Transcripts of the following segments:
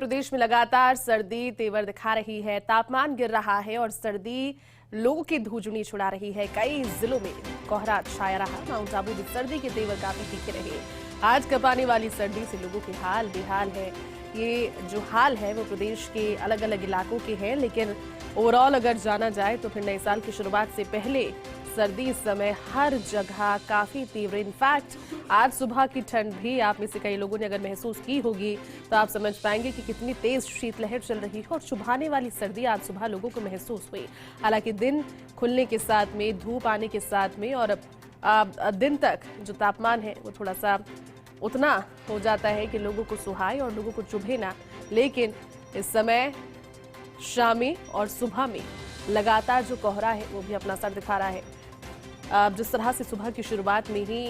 प्रदेश में लगातार सर्दी तेवर दिखा रही है। तापमान गिर रहा है और सर्दी लोगों की धूजनी छुड़ा रही है। कई जिलों में कोहरा छाया रहा। माउंट आबू में सर्दी के तेवर काफी तीखे रहे। आज कपाने वाली सर्दी से लोगों के हाल बेहाल है। ये जो हाल है वो प्रदेश के अलग अलग इलाकों के हैं, लेकिन ओवरऑल अगर जाना जाए तो फिर नए साल की शुरुआत से पहले सर्दी इस समय हर जगह काफी तीव्र। इनफैक्ट आज सुबह की ठंड भी आप में से कई लोगों ने अगर महसूस की होगी तो आप समझ पाएंगे कि कितनी तेज शीतलहर चल रही है और चुभाने वाली सर्दी आज सुबह लोगों को महसूस हुई। हालांकि दिन खुलने के साथ में, धूप आने के साथ में और दिन तक जो तापमान है वो थोड़ा सा उतना हो जाता है कि लोगों को सुहाए और लोगों को चुभे ना। लेकिन इस समय शाम में और सुबह में लगातार जो कोहरा है वो भी अपना असर दिखा रहा है। जिस तरह से सुबह की शुरुआत में ही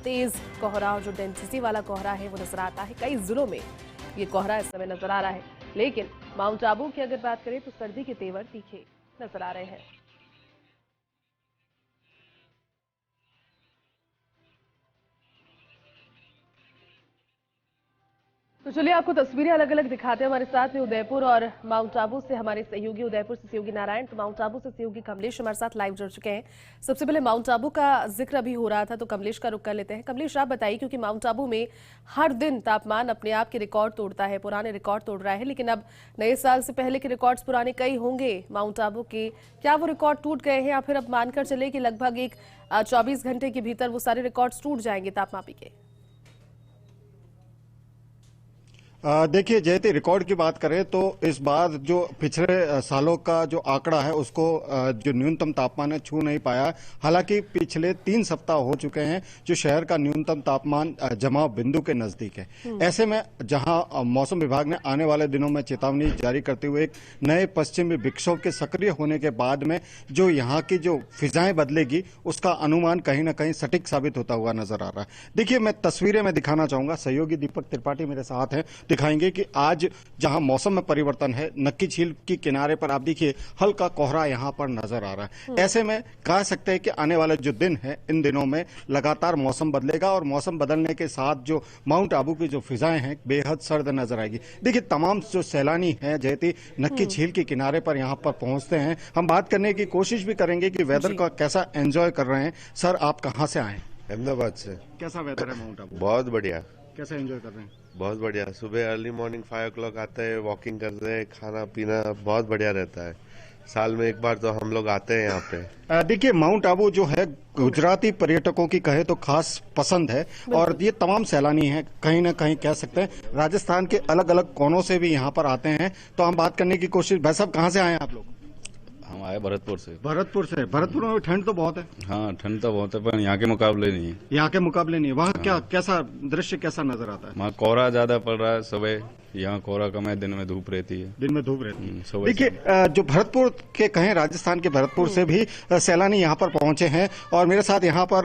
तेज कोहरा और जो डेंसिटी वाला कोहरा है वो नजर आता है। कई जिलों में ये कोहरा इस समय नजर आ रहा है, लेकिन माउंट आबू की अगर बात करें तो सर्दी के तेवर तीखे नजर आ रहे हैं। तो चलिए आपको तस्वीरें अलग अलग दिखाते हैं। हमारे साथ में उदयपुर और माउंट आबू से हमारे सहयोगी, उदयपुर से सहयोगी नारायण, तो माउंट आबू से सहयोगी कमलेश हमारे साथ लाइव जुड़ चुके हैं। सबसे पहले माउंट आबू का जिक्र अभी हो रहा था तो कमलेश का रुख कर लेते हैं। कमलेश, आप बताइए, क्योंकि माउंट आबू में हर दिन तापमान अपने आप के रिकॉर्ड तोड़ता है, पुराने रिकॉर्ड तोड़ रहा है, लेकिन अब नए साल से पहले के रिकॉर्ड्स पुराने कई होंगे माउंट आबू के। क्या वो रिकॉर्ड टूट गए हैं या फिर अब मानकर चले कि लगभग एक 24 घंटे के भीतर वो सारे रिकॉर्ड्स टूट जाएंगे तापमापी के? देखिए जयती, रिकॉर्ड की बात करें तो इस बार जो पिछले सालों का जो आंकड़ा है उसको जो न्यूनतम तापमान है छू नहीं पाया। हालांकि पिछले 3 सप्ताह हो चुके हैं जो शहर का न्यूनतम तापमान जमाव बिंदु के नजदीक है। ऐसे में जहां मौसम विभाग ने आने वाले दिनों में चेतावनी जारी करते हुए एक नए पश्चिमी विक्षोभ के सक्रिय होने के बाद में जो यहाँ की जो फिजाएं बदलेगी उसका अनुमान कहीं ना कहीं सटीक साबित होता हुआ नजर आ रहा है। देखिए, मैं तस्वीरें में दिखाना चाहूंगा, सहयोगी दीपक त्रिपाठी मेरे साथ हैं, दिखाएंगे कि आज जहां मौसम में परिवर्तन है, नक्की झील की किनारे पर आप देखिए हल्का कोहरा यहां पर नजर आ रहा है। ऐसे में कह सकते हैं कि आने वाले जो दिन है इन दिनों में लगातार मौसम बदलेगा और मौसम बदलने के साथ जो माउंट आबू की जो फिजाएं हैं बेहद सर्द नजर आएगी। देखिए, तमाम जो सैलानी है जयती नक्की झील के किनारे पर यहां पर पहुंचते हैं। हम बात करने की कोशिश भी करेंगे कि वेदर का कैसा एंजॉय कर रहे हैं। सर, आप कहां से आए? अहमदाबाद से। कैसा वेदर है माउंट आबू? बहुत बढ़िया। कैसा एंजॉय कर रहे हैं? बहुत बढ़िया। सुबह अर्ली मॉर्निंग 5 o'clock आते हैं, वॉकिंग करते हैं, खाना पीना बहुत बढ़िया रहता है। साल में एक बार तो हम लोग आते हैं यहाँ पे। देखिए, माउंट आबू जो है गुजराती पर्यटकों की कहे तो खास पसंद है और ये तमाम सैलानी हैं, कहीं ना कहीं कह सकते हैं राजस्थान के अलग अलग कोनों से भी यहाँ पर आते हैं। तो हम बात करने की कोशिश, भाई साहब कहाँ से आए हैं आप लोग? हम आए भरतपुर से। भरतपुर से? भरतपुर में ठंड तो बहुत है। हाँ, ठंड तो बहुत है, पर यहाँ के मुकाबले नहीं है। यहाँ के मुकाबले नहीं है। वहाँ क्या कैसा दृश्य कैसा नजर आता है? वहाँ कोहरा ज्यादा पड़ रहा है सुबह, यहाँ कोहरा कम है, दिन में धूप रहती है। दिन में धूप रहती है। सुबह देखिए, जो भरतपुर के कहें, राजस्थान के भरतपुर से भी सैलानी यहाँ पर पहुंचे हैं और मेरे साथ यहाँ पर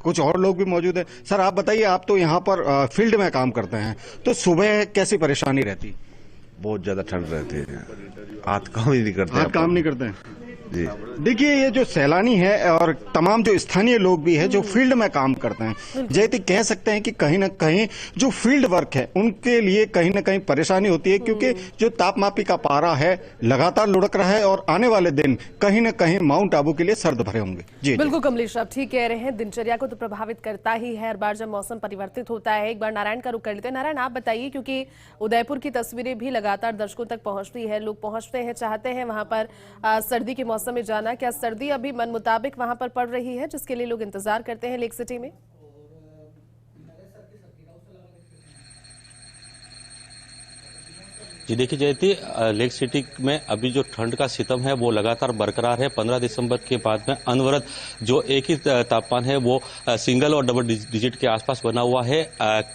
कुछ और लोग भी मौजूद हैं। सर, आप बताइए, आप तो यहाँ पर फील्ड में काम करते हैं, तो सुबह कैसी परेशानी रहती? बहुत ज्यादा ठंड रहती है, हाथ काम ही नहीं करते। हाथ काम नहीं करते हैं जी। देखिए, ये जो सैलानी है और तमाम जो स्थानीय लोग भी हैं जो फील्ड में काम करते हैं, जयती कह सकते हैं कि कहीं ना कहीं जो फील्ड वर्क है उनके लिए कहीं ना कहीं परेशानी होती है, क्योंकि जो तापमापी का पारा है लगातार लुढ़क रहा है और आने वाले दिन कहीं ना कहीं माउंट आबू के लिए सर्द भरे होंगे। जी बिल्कुल कमलेश, आप ठीक कह रहे हैं। दिनचर्या को तो प्रभावित करता ही है हर बार जब मौसम परिवर्तित होता है। एक बार नारायण का रुख कर लेते हैं। नारायण, आप बताइए, क्योंकि उदयपुर की तस्वीरें भी लगातार दर्शकों तक पहुंचती है, लोग पहुंचते हैं, चाहते हैं वहां पर सर्दी के मौसम में जाना। क्या सर्दी अभी मन मुताबिक वहां पर पड़ रही है जिसके लिए लोग इंतजार करते हैं लेक सिटी में? जी देखिए जयती, लेक सिटी में अभी जो ठंड का सितम है वो लगातार बरकरार है। 15 दिसंबर के बाद में अनवरत जो एक ही तापमान है वो सिंगल और डबल डिजिट के आसपास बना हुआ है।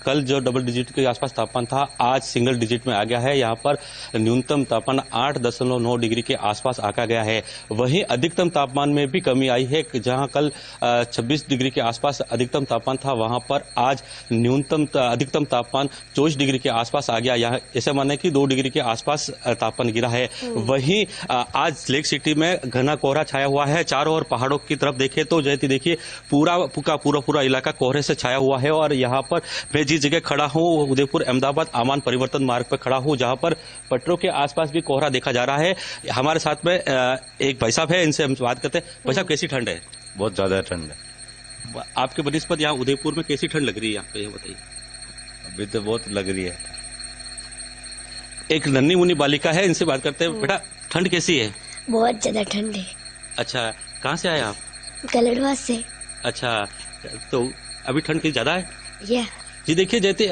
कल जो डबल डिजिट के आसपास तापमान था, आज सिंगल डिजिट में आ गया है। यहाँ पर न्यूनतम तापमान 8.9 डिग्री के आसपास आका गया है। वहीं अधिकतम तापमान में भी कमी आई है। जहाँ कल 26 डिग्री के आसपास अधिकतम तापमान था, वहाँ पर आज अधिकतम तापमान 24 डिग्री के आसपास आ गया। यहाँ ऐसा माना है कि 2 डिग्री डिग्री के आसपास तापमान गिरा है। वहीं आज लेक सिटी में घना कोहरा छाया हुआ है। चारों ओर पहाड़ों की तरफ देखें तो जयती देखिए पूरा इलाका कोहरे से छाया हुआ है। और यहाँ पर मैं जिस जगह खड़ा हूँ उदयपुर अहमदाबाद आमान परिवर्तन मार्ग पर खड़ा हूँ, जहाँ पर पटरों के आसपास भी कोहरा देखा जा रहा है। हमारे साथ में एक भाई साहब है, इनसे हम बात करते हैं। भाई साहब, कैसी ठंड है? बहुत ज्यादा ठंड है। आपके बनिस्पत यहाँ उदयपुर में कैसी ठंड लग रही है यहाँ पे, ये बताइए। अभी तो बहुत लग रही है। एक नन्ही मुन्नी बालिका है, इनसे बात करते हैं। बेटा, ठंड कैसी है? बहुत ज्यादा ठंड है। अच्छा, कहाँ से आए आप? कलड़वा से। अच्छा, तो अभी ठंड कितनी ज्यादा है? ये जी देखिए, जैसे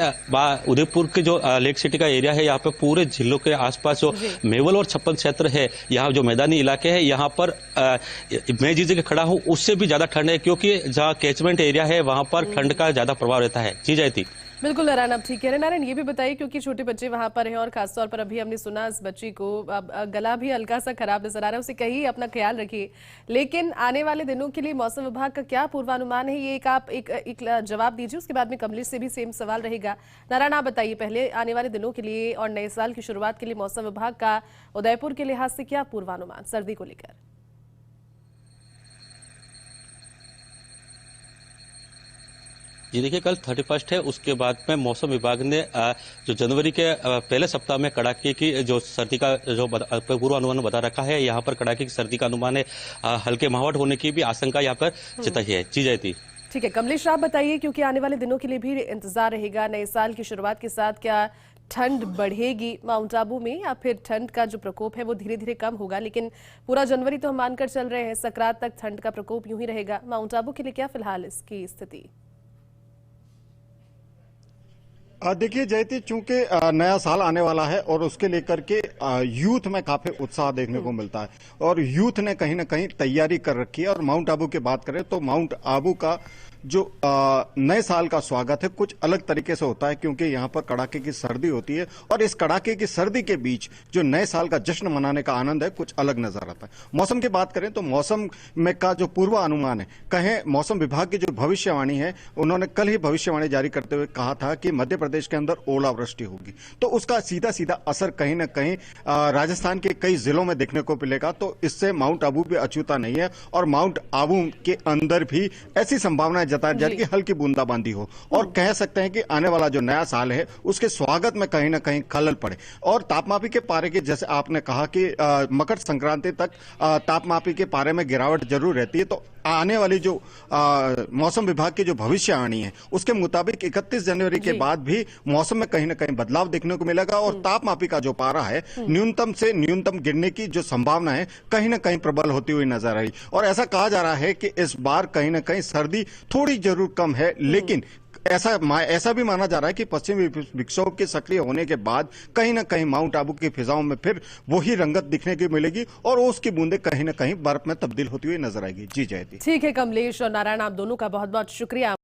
उदयपुर के जो लेक सिटी का एरिया है, यहाँ पे पूरे झीलों के आसपास जो मेवल और छप्पन क्षेत्र है, यहाँ जो मैदानी इलाके हैं, यहाँ पर मैं जिस जगह खड़ा हूँ उससे भी ज्यादा ठंड है, क्योंकि जहाँ कैचमेंट एरिया है वहाँ पर ठंड का ज्यादा प्रभाव रहता है। जी जयती। बिल्कुल नारायण, आप ठीक कह रहे हैं। नारायण, ये भी बताइए, क्योंकि छोटे बच्चे वहां पर हैं और खासतौर पर अभी हमने सुना इस बच्ची को गला भी हल्का सा खराब नजर आ रहा है, उसे कहीं अपना ख्याल रखिए। लेकिन आने वाले दिनों के लिए मौसम विभाग का क्या पूर्वानुमान है, ये आप एक जवाब दीजिए, उसके बाद में कमलेश से भी सेम सवाल रहेगा। नारायण, आप बताइए पहले, आने वाले दिनों के लिए और नए साल की शुरुआत के लिए मौसम विभाग का उदयपुर के लिहाज से क्या पूर्वानुमान सर्दी को लेकर? जी देखिए, कल 31 है, उसके बाद में मौसम विभाग ने जो जनवरी के पहले सप्ताह में कड़ाके की जो सर्दी का जो पूर्वानुमान बता रखा है, यहाँ पर कड़ाके की सर्दी का अनुमान है। हल्के महावट होने की भी आशंका यहाँ पर जताई है। जी जयती। ठीक है कमलेश, आप बताइए, क्योंकि आने वाले दिनों के लिए भी इंतजार रहेगा। नए साल की शुरुआत के साथ क्या ठंड बढ़ेगी माउंट आबू में, या फिर ठंड का जो प्रकोप है वो धीरे धीरे कम होगा? लेकिन पूरा जनवरी तो हम मानकर चल रहे हैं संक्रांत तक ठंड का प्रकोप यूं ही रहेगा। माउंट आबू के लिए क्या फिलहाल इसकी स्थिति? देखिए जयती, चूंकि नया साल आने वाला है और उसके लेकर के यूथ में काफी उत्साह देखने को मिलता है और यूथ ने कहीं ना कहीं तैयारी कर रखी है। और माउंट आबू की बात करें तो माउंट आबू का जो नए साल का स्वागत है कुछ अलग तरीके से होता है, क्योंकि यहाँ पर कड़ाके की सर्दी होती है और इस कड़ाके की सर्दी के बीच जो नए साल का जश्न मनाने का आनंद है कुछ अलग नजर आता है। मौसम की बात करें तो मौसम में का जो पूर्वानुमान है, कहें मौसम विभाग की जो भविष्यवाणी है, उन्होंने कल ही भविष्यवाणी जारी करते हुए कहा था कि मध्य प्रदेश के अंदर ओलावृष्टि होगी, तो उसका सीधा सीधा असर कहीं ना कहीं राजस्थान के कई जिलों में देखने को मिलेगा। तो इससे माउंट आबू भी अछूता नहीं है और माउंट आबू के अंदर भी ऐसी संभावना जताई जा रही है कि हल्की बूंदाबांदी हो और कह सकते हैं कि आने वाला जो नया साल है उसके स्वागत में कहीं ना कहीं खलल पड़े। और तापमापी के पारे के, जैसे आपने कहा कि मकर संक्रांति तक तापमापी के पारे में गिरावट जरूर रहती है, तो आने वाली जो मौसम विभाग की जो भविष्यवाणी है उसके मुताबिक 31 जनवरी के बाद भी मौसम में कहीं ना कहीं बदलाव देखने को मिलेगा और तापमापी का जो पारा है न्यूनतम से न्यूनतम गिरने की जो संभावना है कहीं ना कहीं प्रबल होती हुई नजर आई। और ऐसा कहा जा रहा है कि इस बार कहीं ना कहीं सर्दी थोड़ी जरूर कम है, लेकिन ऐसा भी माना जा रहा है कि पश्चिमी विक्षोभ के सक्रिय होने के बाद कहीं ना कहीं माउंट आबू की फिजाओं में फिर वही रंगत दिखने की मिलेगी और उसकी बूंदें कहीं ना कहीं बर्फ में तब्दील होती हुई नजर आएगी। जी जयती। ठीक है कमलेश और नारायण, आप दोनों का बहुत बहुत शुक्रिया।